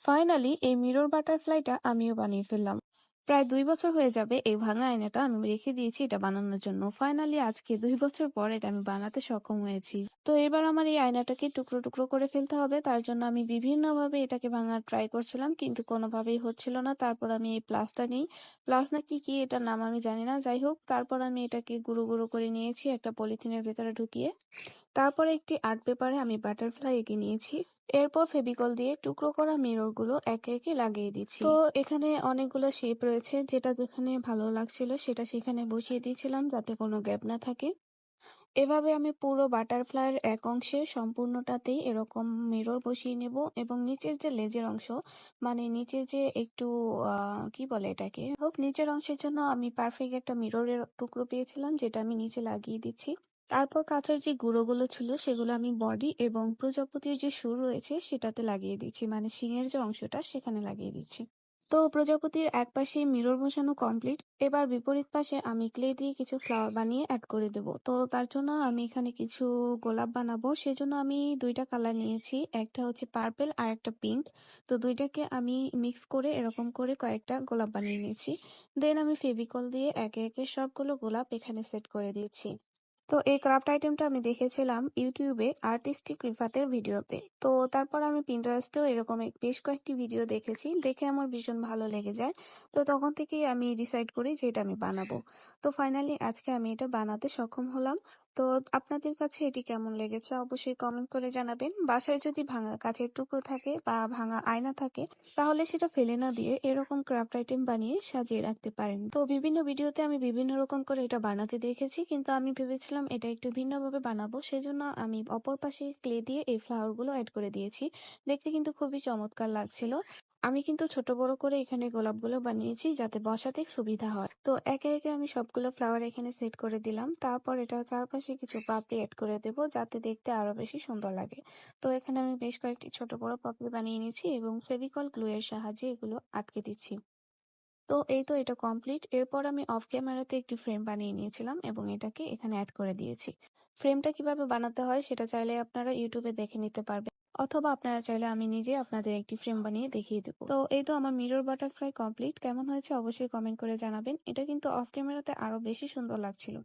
Finally এই mirror বাটারফ্লাইটা আমিও বানিয়ে ফেললাম। প্রায় ২ বছর হয়ে যাবে এই ভাঙা আয়নাটা আমি রেখে দিয়েছি এটা বানানোর জন্য। ফাইনালি আজকে ২ বছর পর এটা আমি বানাতে সক্ষম হয়েছি। তো এবার আমার এই আয়নাটাকে টুকরো টুকরো করে ফেলতে হবে। তার জন্য আমি বিভিন্নভাবে এটাকে ভাঙার ট্রাই করছিলাম, কিন্তু কোনোভাবেই হচ্ছিল না। তারপর আমি এই প্লাসটা নিই, প্লাস না কি কি এটার নাম আমি জানি না, যাই হোক তারপর আমি এটাকে গুঁড়ো গুঁড়ো করে নিয়েছি একটা পলিথিনের ভেতরে ঢুকিয়ে। তারপরে একটি আর্ট পেপারে আমি বাটারফ্লাই এঁকে নিয়েছি। এরপর ফেভিকল দিয়ে টুকরো করা মিরর গুলো একে একে লাগিয়ে দিচ্ছি। তো এখানে অনেকগুলো শেপ রয়েছে, যেটা যেখানে ভালো লাগছিল সেটা সেখানে বসিয়ে দিয়েছিলাম যাতে কোনো গ্যাপ না থাকে। এভাবে আমি পুরো বাটারফ্লাইয়ের এক অংশে সম্পূর্ণটাতেই এরকম মিরর বসিয়ে নেব, এবং নিচের যে লেজের অংশ, মানে নিচের যে একটু কি বলে এটাকে হোক, নিচের অংশের জন্য আমি পারফেক্ট একটা মিররের টুকরো পেয়েছিলাম যেটা আমি নিচে লাগিয়ে দিচ্ছি। তারপর কাঁচের যে গুঁড়োগুলো ছিল সেগুলো আমি বডি এবং প্রজাপতির যে সুর রয়েছে সেটাতে লাগিয়ে দিচ্ছি, মানে শিঙের যে অংশটা সেখানে লাগিয়ে দিচ্ছি। তো প্রজাপতির এক পাশে মিরর বসানো কমপ্লিট। এবার বিপরীত পাশে আমি ক্লে দিয়ে কিছু ফ্লাওয়ার বানিয়ে অ্যাড করে দেব। তো তার জন্য আমি এখানে কিছু গোলাপ বানাবো, সেজন্য আমি দুইটা কালার নিয়েছি, একটা হচ্ছে পার্পেল আর একটা পিঙ্ক। তো দুইটাকে আমি মিক্স করে এরকম করে কয়েকটা গোলাপ বানিয়ে নিয়েছি। দেন আমি ফেভিকল দিয়ে একে একে সবগুলো গোলাপ এখানে সেট করে দিয়েছি। তো এই ক্রাফট আইটেমটা আমি দেখেছিলাম ইউটিউবে আর্টিস্টিক রিফাতের ভিডিওতে। তো তারপর আমি পিন্টারেস্টেও এরকম বেশ কয়েকটি ভিডিও দেখেছি, দেখে আমার ভীষণ ভালো লেগে যায়। তো তখন থেকেই আমি ডিসাইড করি যে এটা আমি বানাবো। তো ফাইনালি আজকে আমি এটা বানাতে সক্ষম হলাম। তো আপনাদের কাছে এটি কেমন লেগেছে অবশ্যই কমেন্ট করে জানাবেন। বাসায় যদি ভাঙা কাচের টুকরো থাকে বা ভাঙা আয়না থাকে, তাহলে সেটা ফেলে না দিয়ে এরকম ক্রাফট আইটেম বানিয়ে সাজিয়ে রাখতে পারেন। তো বিভিন্ন ভিডিওতে আমি বিভিন্ন রকম করে এটা বানাতে দেখেছি, কিন্তু আমি ভেবেছিলাম এটা একটু ভিন্নভাবে বানাবো, সেজন্য আমি অপর পাশে ক্লে দিয়ে এই ফ্লাওয়ার গুলো অ্যাড করে দিয়েছি। দেখতে কিন্তু খুবই চমৎকার লাগছিল। আমি কিন্তু ছোট বড় করে এখানে গোলাপগুলো বানিয়েছি যাতে বসাতে সুবিধা হয়। তো একে একে আমি সবগুলো ফ্লাওয়ার এখানে সেট করে দিলাম। তারপর এটা চারপাশে কিছু পাপড়ি অ্যাড করে দেবো যাতে দেখতে আরো বেশি সুন্দর লাগে। তো এখানে আমি বেশ কয়েকটি ছোট বড় পাপড়ি বানিয়ে নিয়েছি এবং ফেভিকল গ্লু এর সাহায্যে এগুলো আটকে দিচ্ছি। তো এই তো এটা কমপ্লিট। এরপর আমি অফ ক্যামেরাতে একটি ফ্রেম বানিয়ে নিয়েছিলাম এবং এটাকে এখানে অ্যাড করে দিয়েছি। ফ্রেমটা কিভাবে বানাতে হয় সেটা চাইলে আপনারা ইউটিউবে দেখে নিতে পারবেন, অথবা আপনারা চাইলে আমি নিজে আপনাদের একটি ফ্রেম বানিয়ে দেখিয়ে দেবো। তো এই তো আমার মিরর বাটারফ্লাই কমপ্লিট। কেমন হয়েছে অবশ্যই কমেন্ট করে জানাবেন। এটা কিন্তু অফ ক্যামেরাতে আরো বেশি সুন্দর লাগছিল।